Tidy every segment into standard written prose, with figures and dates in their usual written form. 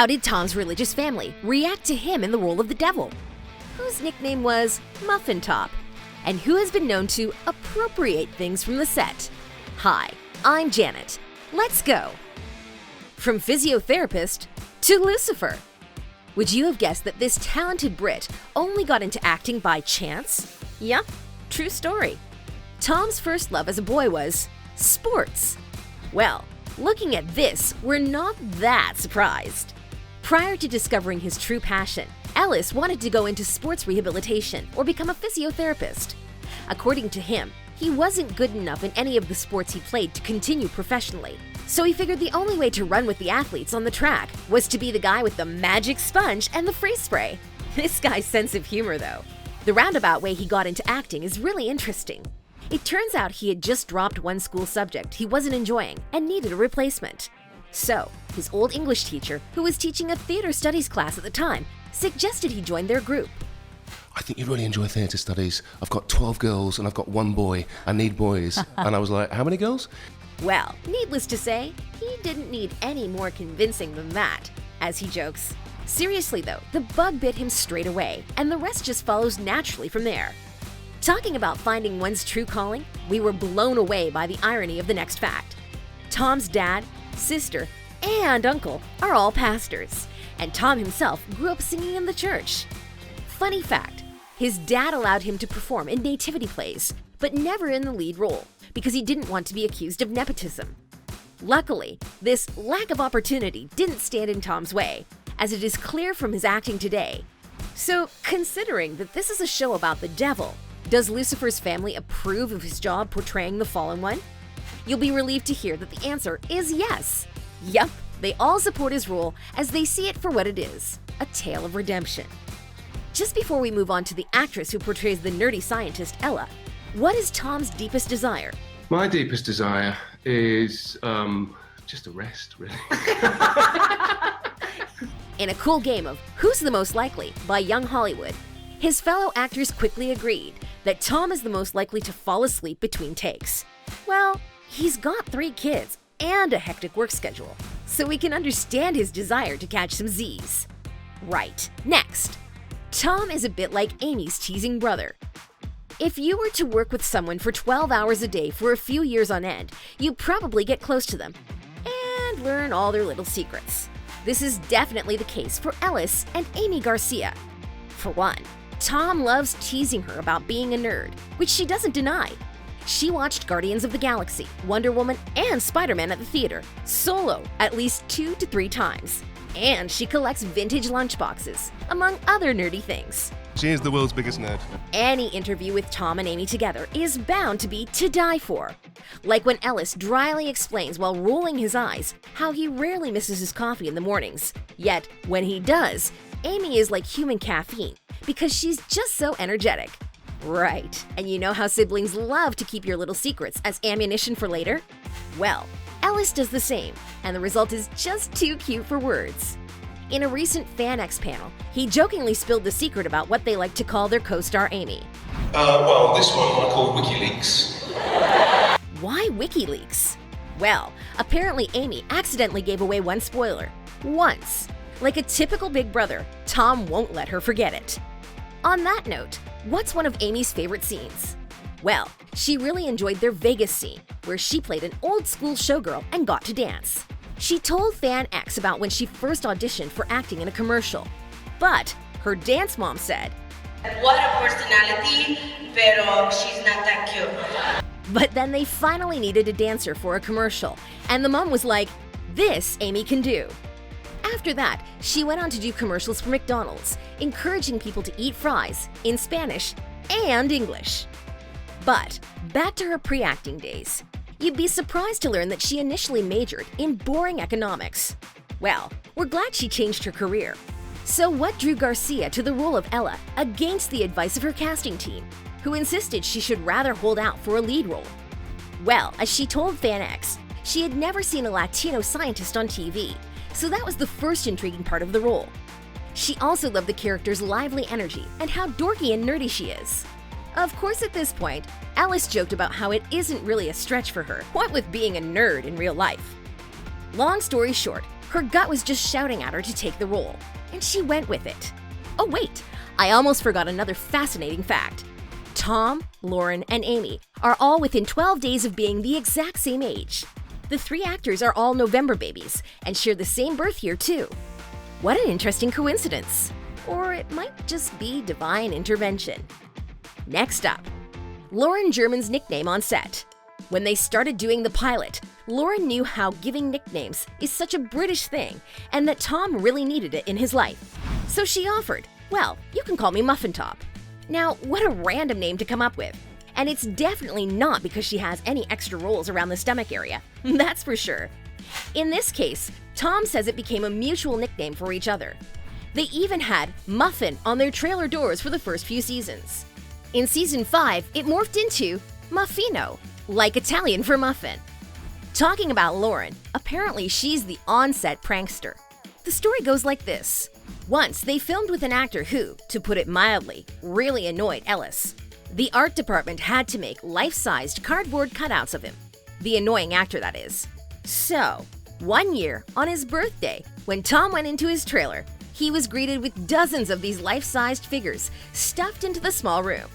How did Tom's religious family react to him in the role of the devil? Whose nickname was Muffin Top? And who has been known to appropriate things from the set? Hi, I'm Janet. Let's go! From physiotherapist to Lucifer. Would you have guessed that this talented Brit only got into acting by chance? Yep, true story. Tom's first love as a boy was sports. Well, looking at this, we're not that surprised. Prior to discovering his true passion, Ellis wanted to go into sports rehabilitation or become a physiotherapist. According to him, he wasn't good enough in any of the sports he played to continue professionally. So he figured the only way to run with the athletes on the track was to be the guy with the magic sponge and the freeze spray. This guy's sense of humor, though. The roundabout way he got into acting is really interesting. It turns out he had just dropped one school subject he wasn't enjoying and needed a replacement. So, his old English teacher, who was teaching a theater studies class at the time, suggested he join their group. I think you'd really enjoy theatre studies. I've got 12 girls and I've got one boy. I need boys. And I was like, how many girls? Well, needless to say, he didn't need any more convincing than that, as he jokes. Seriously though, the bug bit him straight away, and the rest just follows naturally from there. Talking about finding one's true calling, we were blown away by the irony of the next fact. Tom's dad, sister, and uncle are all pastors, and Tom himself grew up singing in the church. Funny fact, his dad allowed him to perform in nativity plays, but never in the lead role, because he didn't want to be accused of nepotism. Luckily, this lack of opportunity didn't stand in Tom's way, as it is clear from his acting today. So, considering that this is a show about the devil, does Lucifer's family approve of his job portraying the fallen one? You'll be relieved to hear that the answer is yes. Yup, they all support his role as they see it for what it is, a tale of redemption. Just before we move on to the actress who portrays the nerdy scientist Ella, what is Tom's deepest desire? My deepest desire is just a rest, really. In a cool game of Who's the Most Likely by Young Hollywood, his fellow actors quickly agreed that Tom is the most likely to fall asleep between takes. Well, he's got 3 kids and a hectic work schedule, so we can understand his desire to catch some Z's. Right, next. Tom is a bit like Amy's teasing brother. If you were to work with someone for 12 hours a day for a few years on end, you'd probably get close to them and learn all their little secrets. This is definitely the case for Ellis and Amy Garcia. For one, Tom loves teasing her about being a nerd, which she doesn't deny. She watched Guardians of the Galaxy, Wonder Woman, and Spider-Man at the theater, solo, at least 2 to 3 times. And she collects vintage lunchboxes, among other nerdy things. She is the world's biggest nerd. Any interview with Tom and Amy together is bound to be to die for. Like when Ellis dryly explains while rolling his eyes how he rarely misses his coffee in the mornings. Yet, when he does, Amy is like human caffeine because she's just so energetic. Right, and you know how siblings love to keep your little secrets as ammunition for later? Well, Ellis does the same, and the result is just too cute for words. In a recent FanX panel, he jokingly spilled the secret about what they like to call their co-star Amy. Well, this one I call WikiLeaks. Why WikiLeaks? Well, apparently Amy accidentally gave away one spoiler. Once. Like a typical big brother, Tom won't let her forget it. On that note, what's one of Amy's favorite scenes? Well, she really enjoyed their Vegas scene, where she played an old-school showgirl and got to dance. She told Fan X about when she first auditioned for acting in a commercial. But her dance mom said, "What a personality, pero she's not that cute." But then they finally needed a dancer for a commercial, and the mom was like, "This Amy can do." After that, she went on to do commercials for McDonald's, encouraging people to eat fries in Spanish and English. But back to her pre-acting days. You'd be surprised to learn that she initially majored in boring economics. Well, we're glad she changed her career. So what drew Garcia to the role of Ella against the advice of her casting team, who insisted she should rather hold out for a lead role? Well, as she told FanX, she had never seen a Latino scientist on TV, so that was the first intriguing part of the role. She also loved the character's lively energy and how dorky and nerdy she is. Of course, at this point, Ellis joked about how it isn't really a stretch for her, what with being a nerd in real life. Long story short, Her gut was just shouting at her to take the role, and she went with it. Oh wait, I almost forgot another fascinating fact. Tom, Lauren, and Amy are all within 12 days of being the exact same age. The 3 actors are all November babies and share the same birth year too. What an interesting coincidence. Or it might just be divine intervention. Next up, Lauren German's nickname on set. When they started doing the pilot, Lauren knew how giving nicknames is such a British thing and that Tom really needed it in his life. So she offered, well, you can call me Muffin Top. Now, what a random name to come up with. And it's definitely not because she has any extra rolls around the stomach area, that's for sure. In this case, Tom says it became a mutual nickname for each other. They even had Muffin on their trailer doors for the first few seasons. In season 5, it morphed into Muffino, like Italian for muffin. Talking about Lauren, apparently she's the on-set prankster. The story goes like this. Once, they filmed with an actor who, to put it mildly, really annoyed Ellis. The art department had to make life-sized cardboard cutouts of him. The annoying actor, that is. So, one year, on his birthday, when Tom went into his trailer, he was greeted with dozens of these life-sized figures stuffed into the small room.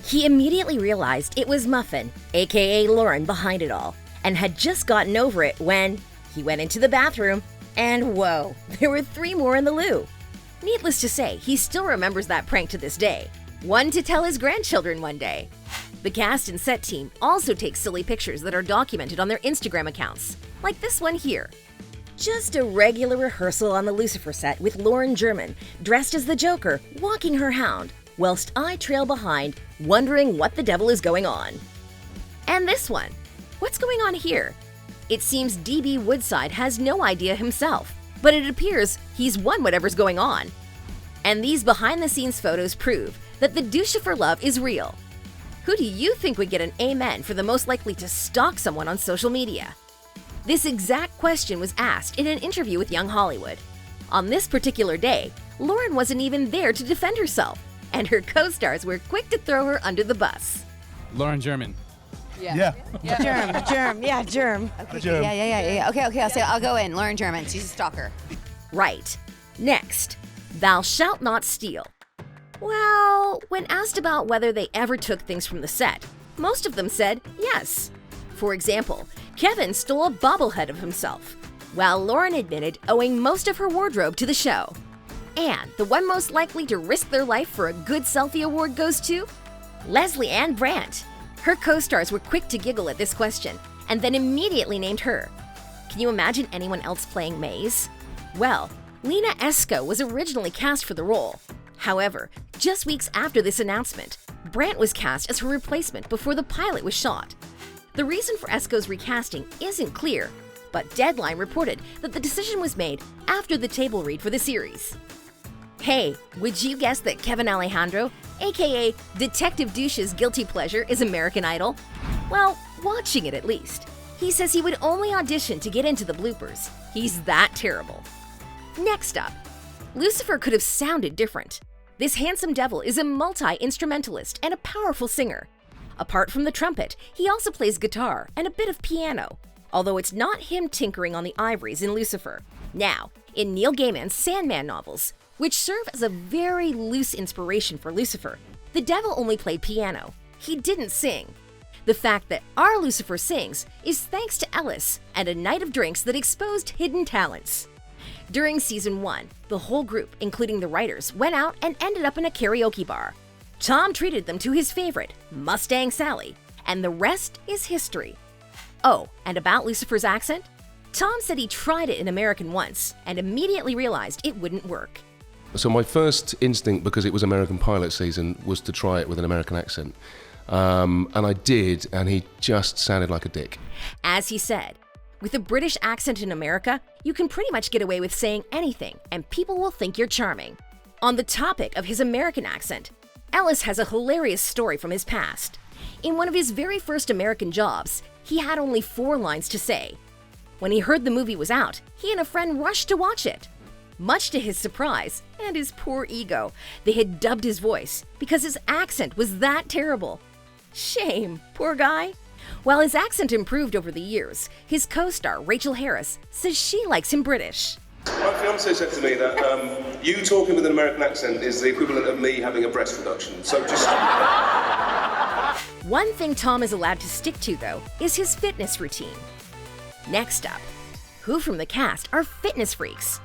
He immediately realized it was Muffin, aka Lauren, behind it all, and had just gotten over it when he went into the bathroom, and whoa, there were 3 more in the loo. Needless to say, he still remembers that prank to this day. One to tell his grandchildren one day. The cast and set team also takes silly pictures that are documented on their Instagram accounts, like this one here. Just a regular rehearsal on the Lucifer set with Lauren German, dressed as the Joker, walking her hound, whilst I trail behind, wondering what the devil is going on. And this one. What's going on here? It seems DB Woodside has no idea himself, but it appears he's won whatever's going on. And these behind-the-scenes photos prove that the Lucifer love is real. Who do you think would get an amen for the most likely to stalk someone on social media? This exact question was asked in an interview with Young Hollywood. On this particular day, Lauren wasn't even there to defend herself, and her co-stars were quick to throw her under the bus. Lauren German. Yeah. Germ. Yeah, Germ. Okay, Germ. Yeah. Okay, I'll go in. Lauren German. She's a stalker. Right. Next, thou shalt not steal. Well, when asked about whether they ever took things from the set, most of them said yes. For example, Kevin stole a bobblehead of himself, while Lauren admitted owing most of her wardrobe to the show. And the one most likely to risk their life for a good selfie award goes to Lesley-Ann Brandt. Her co-stars were quick to giggle at this question, and then immediately named her. Can you imagine anyone else playing Maze? Well, Lena Esco was originally cast for the role. However, just weeks after this announcement, Brandt was cast as her replacement before the pilot was shot. The reason for Esco's recasting isn't clear, but Deadline reported that the decision was made after the table read for the series. Hey, would you guess that Kevin Alejandro, aka Detective Douche's guilty pleasure, is American Idol? Well, watching it at least. He says he would only audition to get into the bloopers. He's that terrible. Next up, Lucifer could have sounded different. This handsome devil is a multi-instrumentalist and a powerful singer. Apart from the trumpet, he also plays guitar and a bit of piano, although it's not him tinkering on the ivories in Lucifer. Now, in Neil Gaiman's Sandman novels, which serve as a very loose inspiration for Lucifer, the devil only played piano. He didn't sing. The fact that our Lucifer sings is thanks to Ellis and a night of drinks that exposed hidden talents. During season 1, the whole group, including the writers, went out and ended up in a karaoke bar. Tom treated them to his favorite, Mustang Sally, and the rest is history. Oh, and about Lucifer's accent? Tom said he tried it in American once and immediately realized it wouldn't work. So my first instinct, because it was American pilot season, was to try it with an American accent. And I did, and he just sounded like a dick. As he said, with a British accent in America, you can pretty much get away with saying anything, and people will think you're charming. On the topic of his American accent, Ellis has a hilarious story from his past. In one of his very first American jobs, he had only 4 lines to say. When he heard the movie was out, he and a friend rushed to watch it. Much to his surprise and his poor ego, they had dubbed his voice because his accent was that terrible. Shame, poor guy. While his accent improved over the years, his co-star Rachel Harris says she likes him British. My fiance said to me that you talking with an American accent is the equivalent of me having a breast reduction. So just... One thing Tom is allowed to stick to, though, is his fitness routine. Next up, who from the cast are fitness freaks?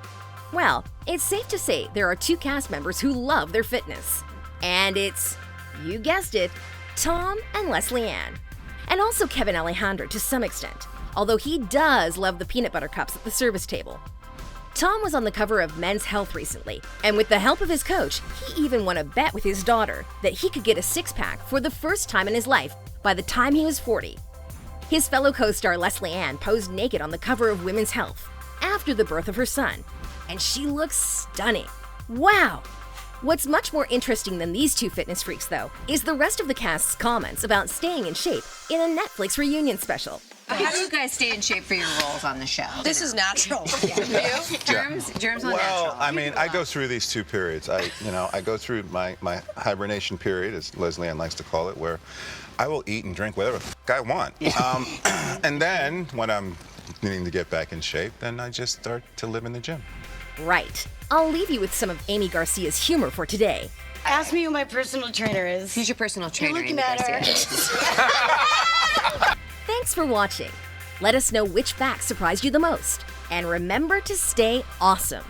Well, it's safe to say there are 2 cast members who love their fitness. And it's, you guessed it, Tom and Lesley-Ann. And also Kevin Alejandro to some extent, although he does love the peanut butter cups at the service table. Tom was on the cover of Men's Health recently, and with the help of his coach, he even won a bet with his daughter that he could get a six-pack for the first time in his life by the time he was 40. His fellow co-star Lesley-Ann posed naked on the cover of Women's Health after the birth of her son, and she looks stunning. Wow! What's much more interesting than these 2 fitness freaks, though, is the rest of the cast's comments about staying in shape in a Netflix reunion special. How do you guys stay in shape for your roles on the show? This is natural. Germs on natural. Well, I mean, I go through these 2 periods. I go through my hibernation period, as Lesley-Ann likes to call it, where I will eat and drink whatever I want. And then when I'm needing to get back in shape, then I just start to live in the gym. Right. I'll leave you with some of Amy Garcia's humor for today. Ask me who my personal trainer is. Who's your personal trainer? You're looking at her. Thanks for watching. Let us know which facts surprised you the most. And remember to stay awesome.